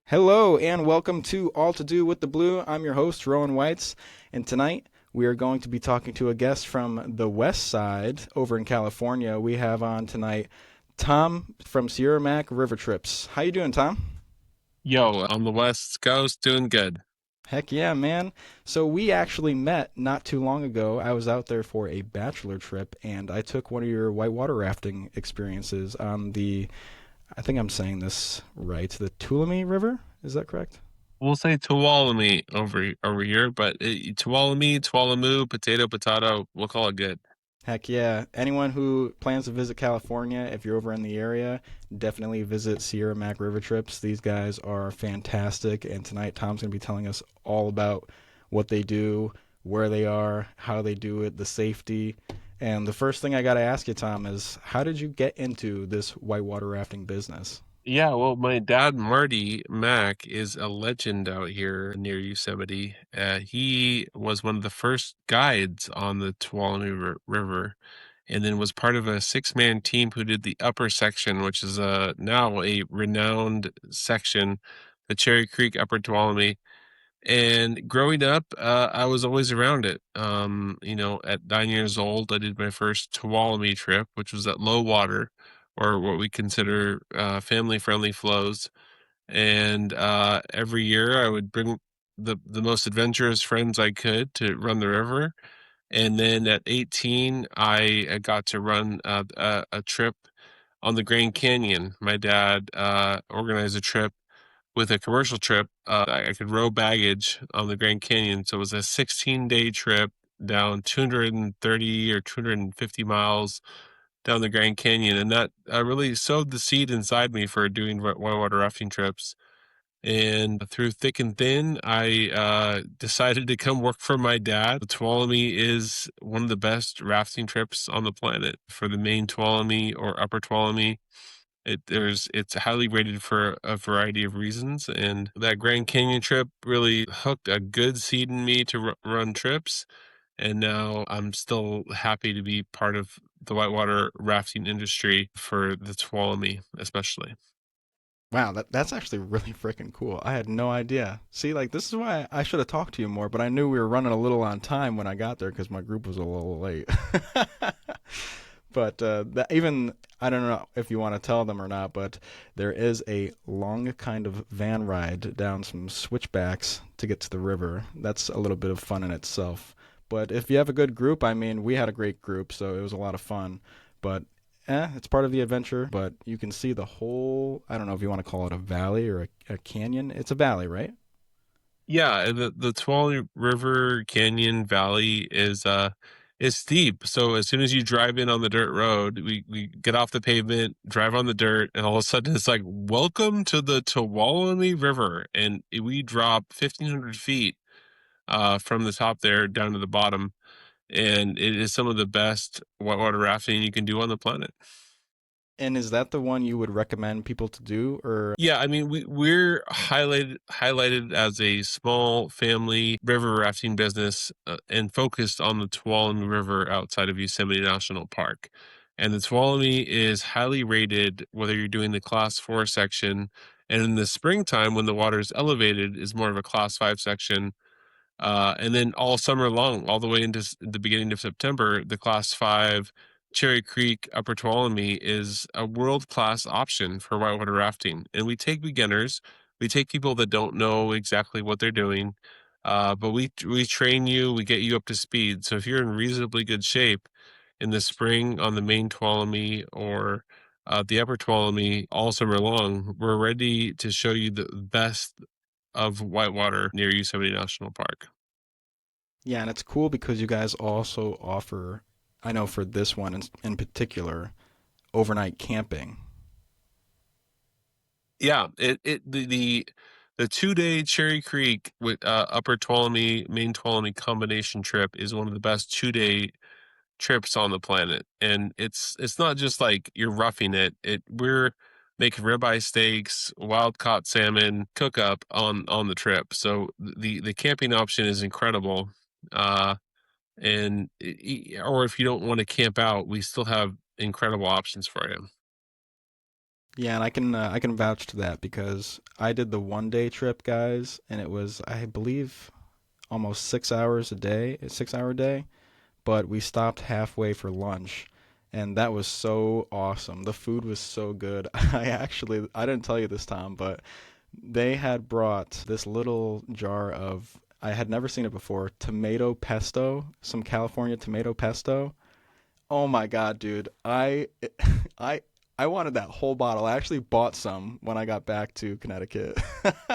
Hello and welcome to All to Do with the Blue. I'm your host, Rowan Whites, and tonight we are going to be talking to a guest from the West Side over in California. We have on tonight Tom from Sierra Mac River Trips. How you doing, Tom? Yo, on the West Coast, doing good. Heck yeah, man. So we actually met not too long ago. I was out there for a bachelor trip and I took one of your whitewater rafting experiences on I think I'm saying this right, the Tuolumne River. Is that correct? We'll say Tuolumne over here, but Tuolumne, Tuolamu, potato, we'll call it good. Heck yeah. Anyone who plans to visit California, if you're over in the area, definitely visit Sierra Mac River Trips. These guys are fantastic. And tonight, Tom's going to be telling us all about what they do, where they are, how they do it, the safety. And the first thing I got to ask you, Tom, is how did you get into this whitewater rafting business? Yeah, well, my dad, Marty Mack, is a legend out here near Yosemite. He was one of the first guides on the River, and then was part of a six-man team who did the upper section, which is now a renowned section, the Cherry Creek Upper Tuolumne. And growing up, I was always around it. At 9 years old, I did my first Tuolumne trip, which was at low water, or what we consider family-friendly flows. And every year, I would bring the most adventurous friends I could to run the river. And then at 18, I got to run a trip on the Grand Canyon. My dad organized a trip with a commercial trip. I could row baggage on the Grand Canyon. So it was a 16-day trip down 230 or 250 miles down the Grand Canyon. And that really sowed the seed inside me for doing whitewater rafting trips. And through thick and thin, I decided to come work for my dad. The Tuolumne is one of the best rafting trips on the planet for the main Tuolumne or upper Tuolumne. It's highly rated for a variety of reasons, and that Grand Canyon trip really hooked a good seed in me to run trips. And now I'm still happy to be part of the whitewater rafting industry for the Tuolumne, especially. Wow, that's actually really freaking cool. I had no idea. See, like this is why I should have talked to you more, but I knew we were running a little on time when I got there because my group was a little late. But that even I don't know if you want to tell them or not, but there is a long kind of van ride down some switchbacks to get to the river. That's a little bit of fun in itself. But if you have a good group, I mean, we had a great group, so it was a lot of fun. But it's part of the adventure. But you can see the whole. I don't know if you want to call it a valley or a canyon. It's a valley, right? Yeah, the Tuolumne River Canyon Valley is steep. So as soon as you drive in on the dirt road, we get off the pavement, drive on the dirt, and all of a sudden it's like, welcome to the Tuolumne River. And we drop 1,500 feet from the top there down to the bottom. And it is some of the best whitewater rafting you can do on the planet. And is that the one you would recommend people to do, or Yeah, I mean we're highlighted as a small family river rafting business and focused on the Tuolumne River outside of Yosemite National Park. And the Tuolumne is highly rated whether you're doing the class 4 section, and in the springtime when the water is elevated is more of a class 5 section. And then all summer long, all the way into the beginning of September, the Class 5 Cherry Creek Upper Tuolumne is a world-class option for whitewater rafting. And we take beginners, we take people that don't know exactly what they're doing, but we train you, we get you up to speed. So if you're in reasonably good shape in the spring on the main Tuolumne or the Upper Tuolumne all summer long, we're ready to show you the best of whitewater near Yosemite National Park. yeah, and it's cool because you guys also offer, I know for this one in particular, overnight camping. Yeah, the 2-day Cherry Creek with Upper Tuolumne, Main Tuolumne combination trip is one of the best 2-day trips on the planet. And it's not just like you're roughing it. We're making ribeye steaks, wild caught salmon, cook up on the trip. So the camping option is incredible. Uh or if you don't want to camp out, we still have incredible options for you. Yeah, and I can vouch to that because I did the 1 day trip, guys, and it was, I believe, almost 6 hours a day, a 6 hour day. But we stopped halfway for lunch, and that was so awesome. The food was so good. I didn't tell you this, Tom, but they had brought this little jar of, I had never seen it before, tomato pesto, some California tomato pesto. Oh my God, dude. I I wanted that whole bottle. I actually bought some when I got back to Connecticut.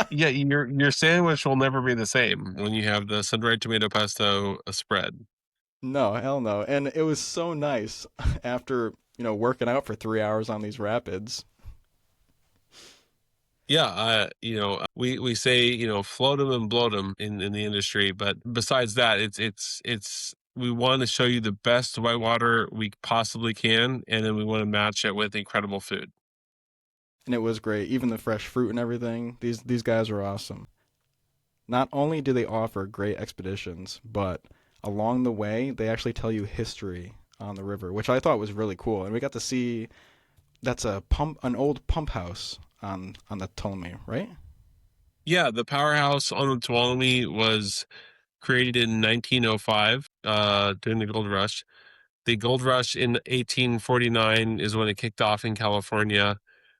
Yeah, your sandwich will never be the same when you have the sun-dried tomato pesto spread. No, hell no. And it was so nice after, working out for 3 hours on these rapids. Yeah, we say, float them and bloat them in the industry, but besides that, it's we want to show you the best whitewater we possibly can, and then we want to match it with incredible food. And it was great. Even the fresh fruit and everything. These guys are awesome. Not only do they offer great expeditions, but along the way they actually tell you history on the river, which I thought was really cool. And we got to see that's an old pump house on the Ptolemy, right? Yeah, the powerhouse on the Tuolumne was created in 1905 during the gold rush. The gold rush in 1849 is when it kicked off in California.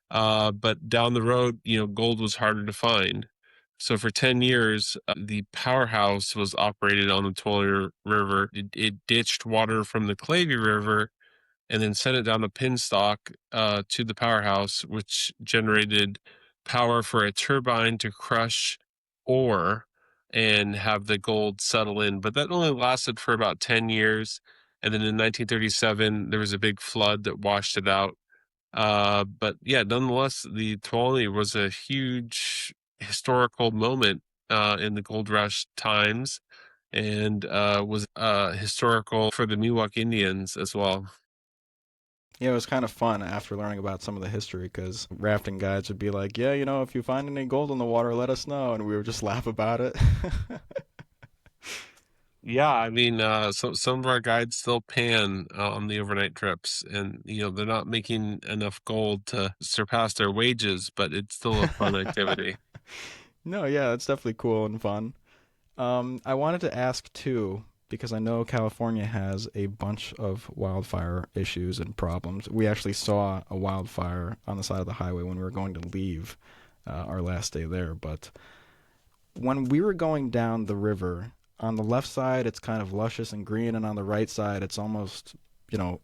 But down the road, gold was harder to find. So for 10 years, the powerhouse was operated on the Tuolumne River. It ditched water from the Clavy River and then sent it down a pinstock to the powerhouse, which generated power for a turbine to crush ore and have the gold settle in. But that only lasted for about 10 years. And then in 1937, there was a big flood that washed it out. But yeah, nonetheless, the Tuolumne was a huge historical moment in the gold rush times and was historical for the Miwok Indians as well. Yeah, it was kind of fun after learning about some of the history because rafting guides would be like, "Yeah, if you find any gold in the water, let us know," and we would just laugh about it. Yeah, I mean, some of our guides still pan on the overnight trips, and they're not making enough gold to surpass their wages, but it's still a fun activity. No, yeah, it's definitely cool and fun. I wanted to ask too, because I know California has a bunch of wildfire issues and problems. We actually saw a wildfire on the side of the highway when we were going to leave our last day there. But when we were going down the river, on the left side it's kind of luscious and green, and on the right side it's almost,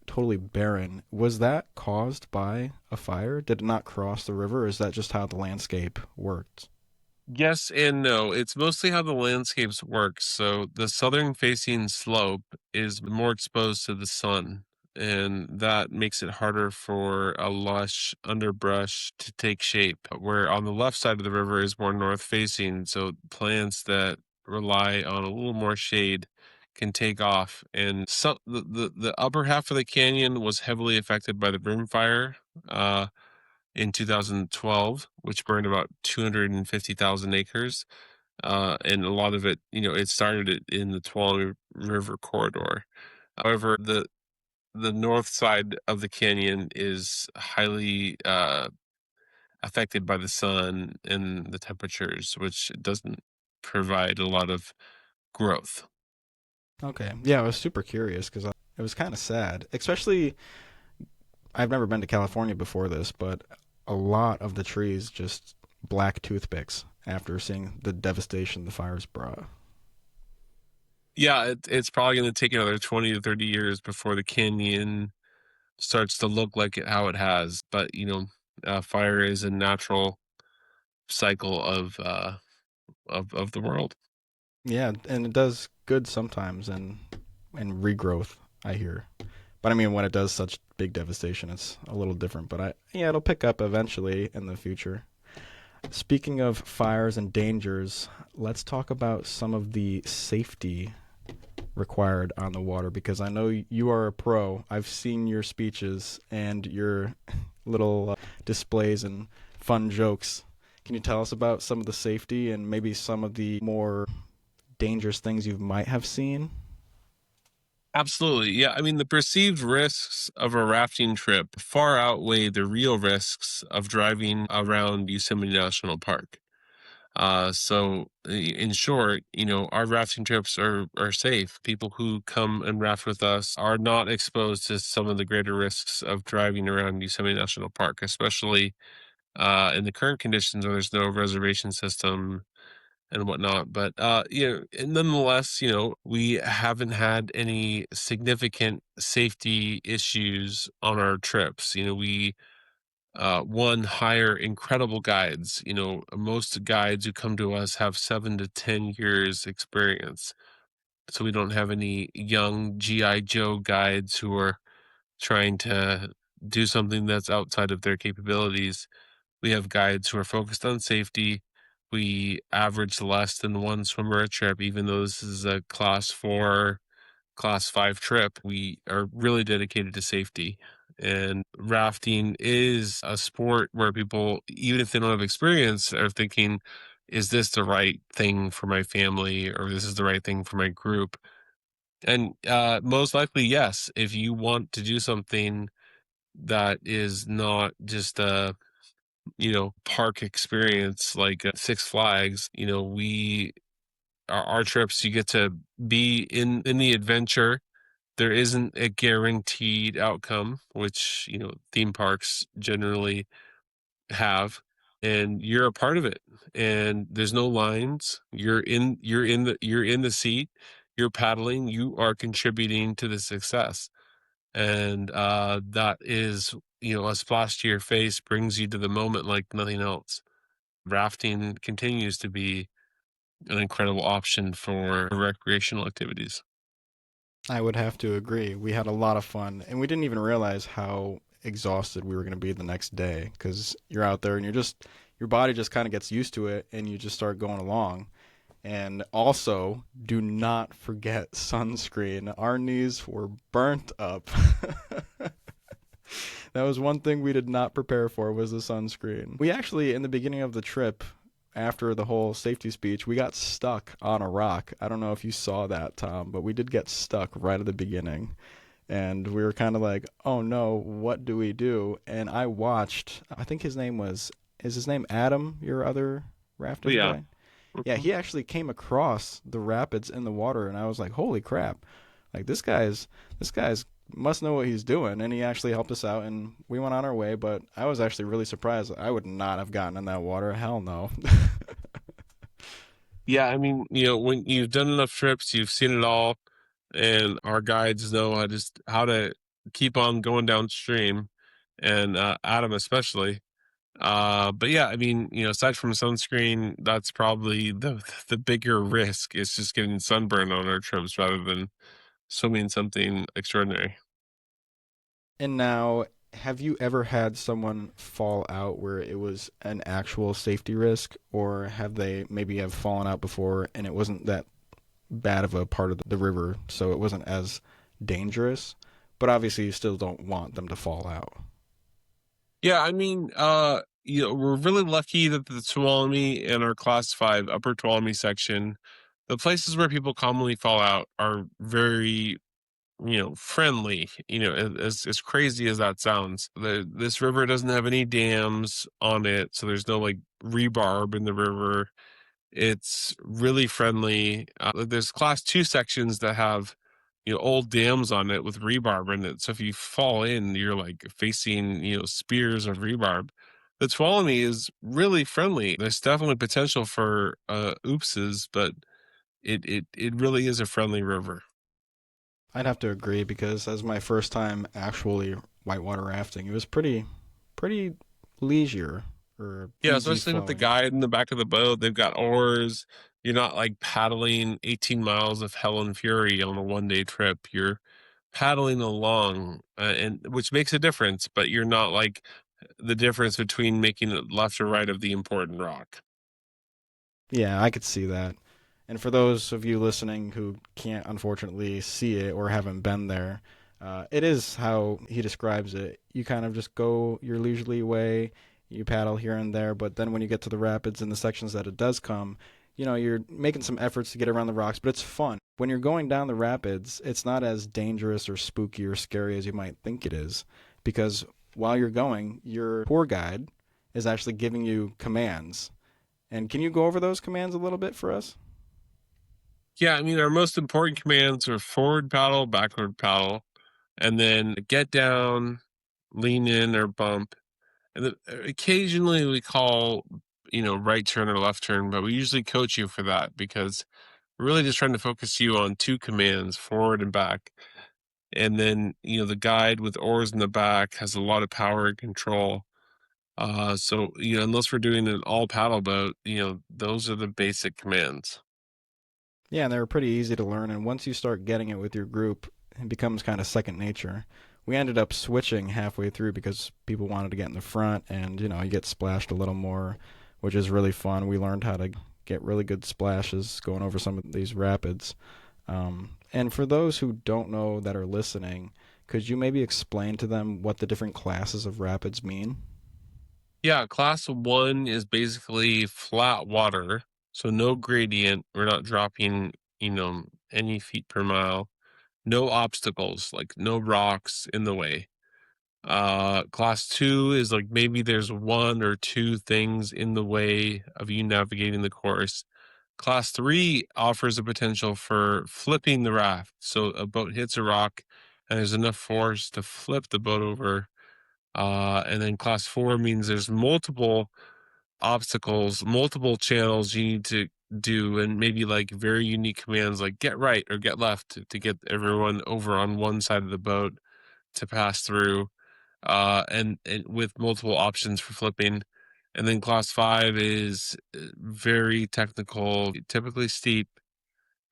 totally barren. Was that caused by a fire? Did it not cross the river, or is that just how the landscape worked? Yes and no. It's mostly how the landscapes work. So the southern facing slope is more exposed to the sun, and that makes it harder for a lush underbrush to take shape. Where on the left side of the river is more north facing, so plants that rely on a little more shade can take off. And so the upper half of the canyon was heavily affected by the broom fire. In 2012, which burned about 250,000 acres. And a lot of it, it started in the Tuolumne River corridor. However, the north side of the canyon is highly affected by the sun and the temperatures, which doesn't provide a lot of growth. Okay. Yeah, I was super curious because it was kind of sad. Especially, I've never been to California before this, but a lot of the trees just black toothpicks after seeing the devastation the fires brought. Yeah, it's probably going to take another 20 to 30 years before the canyon starts to look like how it has. But fire is a natural cycle of the world. Yeah, and it does good sometimes and regrowth, I hear. But I mean, when it does such big devastation, it's a little different. But yeah, it'll pick up eventually in the future. Speaking of fires and dangers, let's talk about some of the safety required on the water because I know you are a pro. I've seen your speeches and your little displays and fun jokes. Can you tell us about some of the safety and maybe some of the more dangerous things you might have seen? Absolutely. Yeah. I mean, the perceived risks of a rafting trip far outweigh the real risks of driving around Yosemite National Park. In short, our rafting trips are safe. People who come and raft with us are not exposed to some of the greater risks of driving around Yosemite National Park, especially in the current conditions where there's no reservation system and whatnot. But and nonetheless, we haven't had any significant safety issues on our trips. We one, hire incredible guides. Most guides who come to us have 7 to 10 years experience. So we don't have any young GI Joe guides who are trying to do something that's outside of their capabilities. We have guides who are focused on safety. We average less than one swimmer a trip, even though this is a class 4, class 5 trip. We are really dedicated to safety. And rafting is a sport where people, even if they don't have experience, are thinking, is this the right thing for my family, or this is the right thing for my group? And most likely, yes. If you want to do something that is not just a park experience like Six Flags, we our trips, you get to be in the adventure. There isn't a guaranteed outcome, which, theme parks generally have, and you're a part of it. And there's no lines. You're in the seat, you're paddling, you are contributing to the success. And that is, a splash to your face brings you to the moment like nothing else. Rafting continues to be an incredible option for recreational activities. I would have to agree. We had a lot of fun, and we didn't even realize how exhausted we were going to be the next day because you're out there and your body just kind of gets used to it and you just start going along. And also, do not forget sunscreen. Our knees were burnt up. That was one thing we did not prepare for was the sunscreen. We actually, in the beginning of the trip, after the whole safety speech, we got stuck on a rock. I don't know if you saw that, Tom, but we did get stuck right at the beginning. And we were kind of like, oh no, what do we do? And I watched, I think is his name Adam, your other But rafting yeah. guy? Yeah, Mhm. he actually came across the rapids in the water, and I was like, holy crap. Like this guy's must know what he's doing, and he actually helped us out, and we went on our way. But I was actually really surprised. I would not have gotten in that water. Hell no. Yeah, I mean, when you've done enough trips, you've seen it all, and our guides know how to keep on going downstream, and Adam especially. But yeah, I mean, aside from sunscreen, that's probably the bigger risk is just getting sunburn on our trips rather than swimming something extraordinary. And now, have you ever had someone fall out where it was an actual safety risk, or have they maybe have fallen out before and it wasn't that bad of a part of the river, so it wasn't as dangerous? But obviously, you still don't want them to fall out. Yeah, I mean, we're really lucky that the Tuolumne and our class 5 upper Tuolumne section, the places where people commonly fall out are very, friendly. As crazy as that sounds, this river doesn't have any dams on it, so there's no like rebarb in the river. It's really friendly. There's class 2 sections that have, old dams on it with rebarb in it. So if you fall in, you're like facing, spears of rebarb. The Tuolumne is really friendly. There's definitely potential for oopses, but it really is a friendly river. I'd have to agree because as my first time actually whitewater rafting, it was pretty leisure or Yeah, easy especially with the flowing. guide in the back of the boat. They've got oars. You're not like paddling 18 miles of hell and fury on a 1 day trip. You're paddling along, and which makes a difference, but you're not like the difference between making it left or right of the important rock. Yeah, I could see that. And for those of you listening who can't unfortunately see it or haven't been there, it is how he describes it. You kind of just go your leisurely way, you paddle here and there, but then when you get to the rapids and the sections that it does come, you're making some efforts to get around the rocks, but it's fun. When you're going down the rapids, it's not as dangerous or spooky or scary as you might think it is, because while you're going, your tour guide is actually giving you commands. And can you go over those commands a little bit for us? Yeah, I mean, our most important commands are forward paddle, backward paddle, and then get down, lean in or bump. And then occasionally we call, right turn or left turn, but we usually coach you for that because we're really just trying to focus you on two commands, forward and back. And then, the guide with oars in the back has a lot of power and control. So, unless we're doing an all paddle boat, those are the basic commands. Yeah, and they were pretty easy to learn, and once you start getting it with your group, it becomes kind of second nature. We ended up switching halfway through because people wanted to get in the front, and you get splashed a little more, which is really fun. We learned how to get really good splashes going over some of these rapids. And for those who don't know that are listening, could you maybe explain to them what the different classes of rapids mean? Yeah, class one is basically flat water. So no gradient. We're not dropping, any feet per mile. No obstacles, like no rocks in the way. Class two is like maybe there's one or two things in the way of you navigating the course. Class three offers a potential for flipping the raft. So a boat hits a rock and there's enough force to flip the boat over. And then class four means there's multiple obstacles, multiple channels you need to do, and maybe like very unique commands like get right or get left to get everyone over on one side of the boat to pass through, and with multiple options for flipping. And then class five is very technical, typically steep,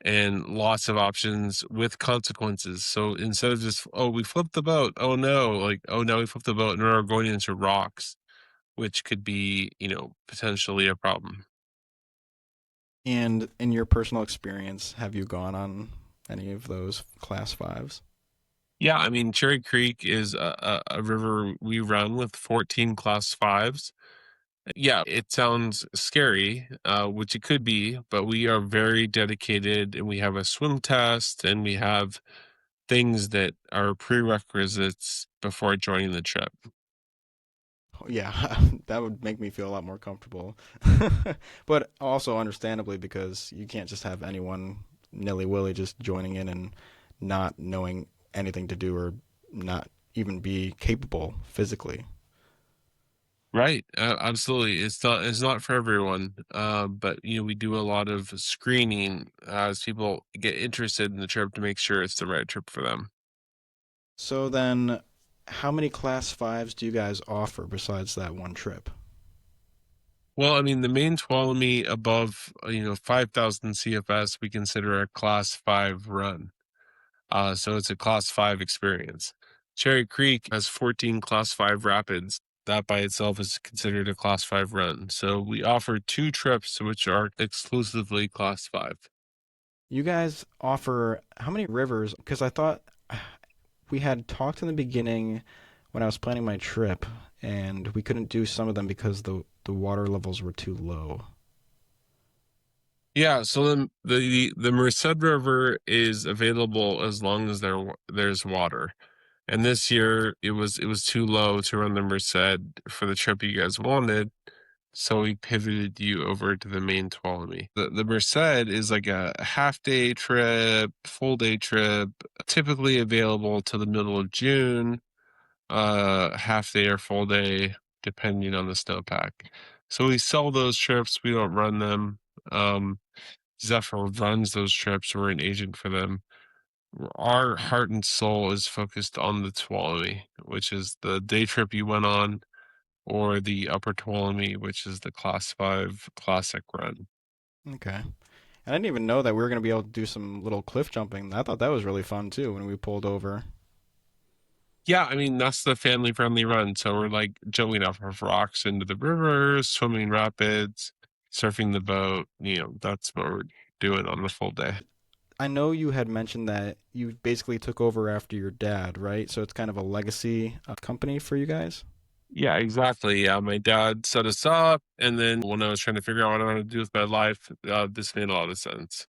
and lots of options with consequences. So instead of just, oh, we flipped the boat, oh no, like, oh, now we flipped the boat and we're going into rocks, which could be, potentially a problem. And in your personal experience, have you gone on any of those class fives? Yeah, I mean, Cherry Creek is a river we run with 14 class fives. Yeah, it sounds scary, which it could be, but we are very dedicated and we have a swim test and we have things that are prerequisites before joining the trip. Yeah, that would make me feel a lot more comfortable. But also understandably because you can't just have anyone nilly-willy just joining in and not knowing anything to do or not even be capable physically. Right, absolutely. It's not for everyone, but we do a lot of screening as people get interested in the trip to make sure it's the right trip for them. So then, how many class fives do you guys offer besides that one trip? Well, I mean, the main Tuolumne above 5,000 CFS we consider a class five run. So it's a class five experience. Cherry Creek has 14 class five rapids. That by itself is considered a class five run. So we offer two trips which are exclusively class five. You guys offer how many rivers? Because I thought we had talked in the beginning when I was planning my trip, and we couldn't do some of them because the water levels were too low. Yeah, so then the Merced River is available as long as there's water. And this year it was too low to run the Merced for the trip you guys wanted, so we pivoted you over to the main Tuolumne. The Merced is like a half day trip, full day trip, typically available till the middle of June, half day or full day, depending on the snowpack. So we sell those trips, we don't run them. Zephyr runs those trips, we're an agent for them. Our heart and soul is focused on the Tuolumne, which is the day trip you went on, or the Upper Tuolumne, which is the Class 5 classic run. Okay. And I didn't even know that we were going to be able to do some little cliff jumping. I thought that was really fun too when we pulled over. Yeah, I mean, that's the family friendly run. So we're like jumping off of rocks into the river, swimming rapids, surfing the boat. That's what we're doing on the full day. I know you had mentioned that you basically took over after your dad, right? So it's kind of a legacy company for you guys. Yeah, exactly. Yeah, my dad set us up, and then when I was trying to figure out what I wanted to do with my life, this made a lot of sense.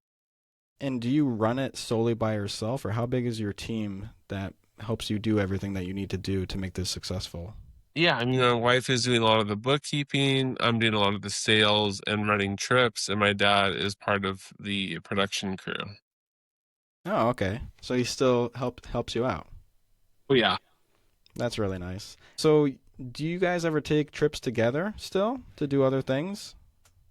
And do you run it solely by yourself, or how big is your team that helps you do everything that you need to do to make this successful? Yeah, I mean, my wife is doing a lot of the bookkeeping. I'm doing a lot of the sales and running trips, and my dad is part of the production crew. Oh, okay. So he still helps you out. Oh yeah. That's really nice. So, do you guys ever take trips together still to do other things?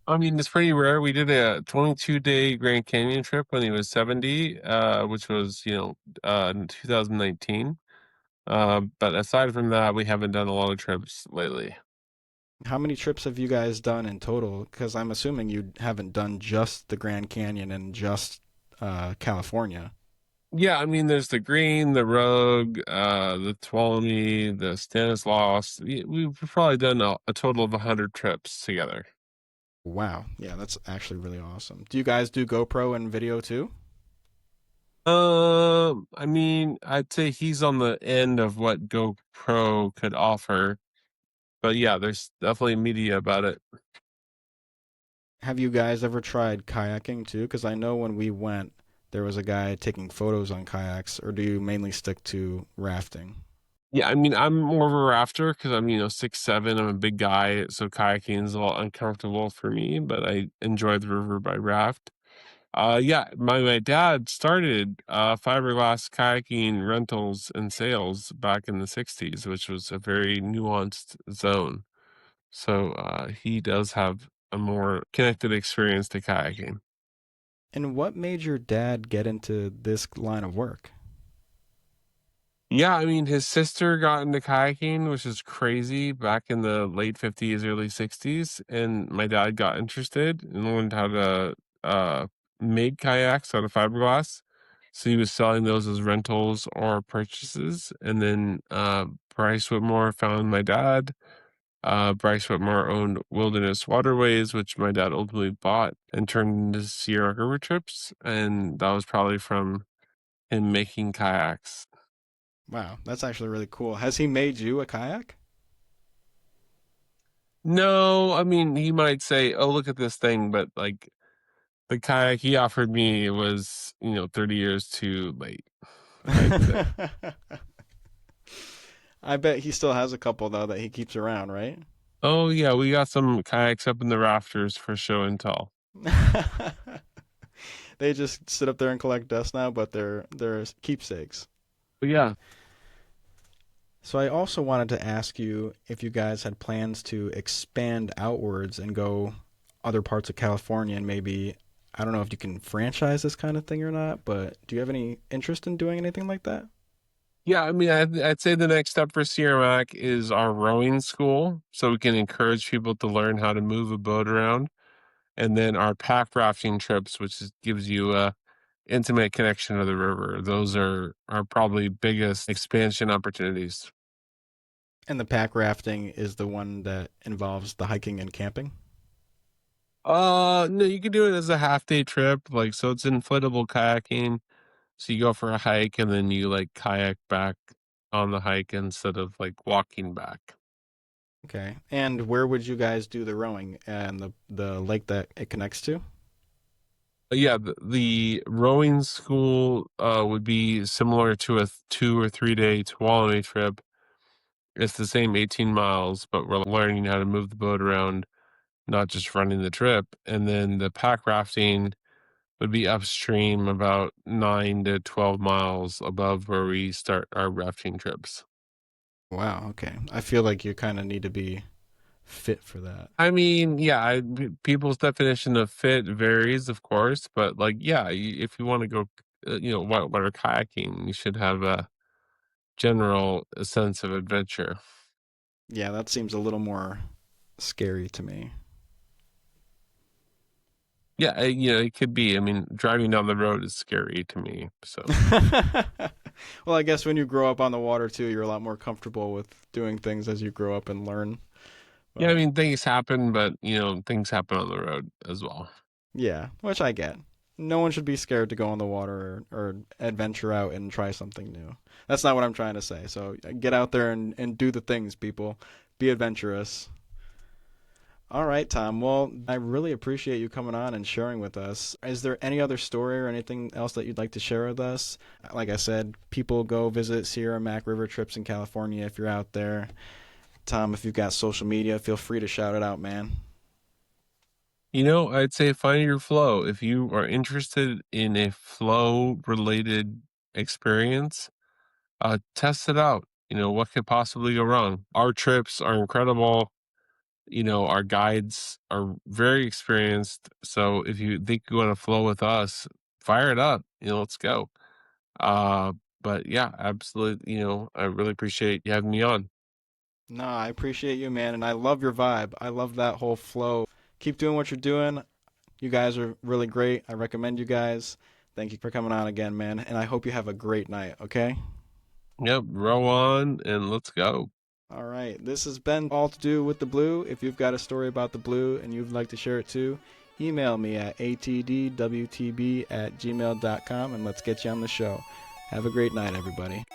I mean, it's pretty rare. We did a 22-day Grand Canyon trip when he was 70, which was, in 2019. But aside from that, we haven't done a lot of trips lately. How many trips have you guys done in total? Because I'm assuming you haven't done just the Grand Canyon and just California. Yeah, I mean, there's the Green, the Rogue, the Tuolumne, the Stanislaus. We've probably done a total of 100 trips together. Wow. Yeah, that's actually really awesome. Do you guys do GoPro and video too? I mean, I'd say he's on the end of what GoPro could offer, but yeah, there's definitely media about it. Have you guys ever tried kayaking too? Because I know when we went, there was a guy taking photos on kayaks, or do you mainly stick to rafting? Yeah, I mean, I'm more of a rafter because I'm, 6'7". I'm a big guy, so kayaking is a lot uncomfortable for me, but I enjoy the river by raft. Yeah, my dad started fiberglass kayaking rentals and sales back in the 60s, which was a very nuanced zone. So he does have a more connected experience to kayaking. And what made your dad get into this line of work? Yeah, I mean, his sister got into kayaking, which is crazy back in the late 50s, early 60s. And my dad got interested and learned how to make kayaks out of fiberglass. So he was selling those as rentals or purchases. And then Bryce Whitmore found my dad. Bryce Whitmore owned Wilderness Waterways, which my dad ultimately bought and turned into Sierra River trips. And that was probably from him making kayaks. Wow, that's actually really cool. Has he made you a kayak? No, I mean, he might say, "Oh, look at this thing," but like the kayak he offered me was, 30 years too late, I'd say. I bet he still has a couple though that he keeps around, right? Oh yeah, we got some kayaks up in the rafters for show and tell. They just sit up there and collect dust now, but they're keepsakes. But yeah, So I also wanted to ask you if you guys had plans to expand outwards and go other parts of California and maybe I don't know if you can franchise this kind of thing or not, but do you have any interest in doing anything like that? yeah. I mean, I'd say the next step for Sierra Mac is our rowing school, so we can encourage people to learn how to move a boat around, and then our pack rafting trips, which gives you a intimate connection to the river. Those are our probably biggest expansion opportunities. And the pack rafting is the one that involves the hiking and camping? No, you can do it as a half day trip. Like, so it's inflatable kayaking. So you go for a hike and then you like kayak back on the hike instead of like walking back. Okay. And where would you guys do the rowing and the lake that it connects to? But yeah, the rowing school would be similar to a 2 or 3 day Tuolumne trip. It's the same 18 miles, but we're learning how to move the boat around, not just running the trip. And then the pack rafting would be upstream about 9 to 12 miles above where we start our rafting trips. Wow, okay. I feel like you kind of need to be fit for that. I mean, yeah, people's definition of fit varies, of course, but like, yeah, if you want to go, whitewater kayaking, you should have a general sense of adventure. Yeah, that seems a little more scary to me. Yeah, it could be. I mean, driving down the road is scary to me. So, Well, I guess when you grow up on the water too, you're a lot more comfortable with doing things as you grow up and learn. yeah, I But mean, things happen, but things happen on the road as well. yeah, which I get. No one should be scared to go on the water or adventure out and try something new. That's not what I'm trying to say. So get out there and do the things, people. Be adventurous. All right, Tom. Well, I really appreciate you coming on and sharing with us. Is there any other story or anything else that you'd like to share with us? Like I said, people go visit Sierra Mac River trips in California if you're out there. Tom, if you've got social media, feel free to shout it out, man. I'd say find your flow. If you are interested in a flow related experience, test it out. What could possibly go wrong? Our trips are incredible. Our guides are very experienced. So if you think you want to flow with us, fire it up. Let's go. Uh, but yeah, absolutely. I really appreciate you having me on. No, I appreciate you, man, and I love your vibe. I love that whole flow. Keep doing what you're doing. You guys are really great. I recommend you guys. Thank you for coming on again, man, and I hope you have a great night, okay? Yep, row on and let's go. All right. This has been All to Do with the Blue. If you've got a story about the blue and you'd like to share it too, email me at atdwtb@gmail.com and let's get you on the show. Have a great night, everybody.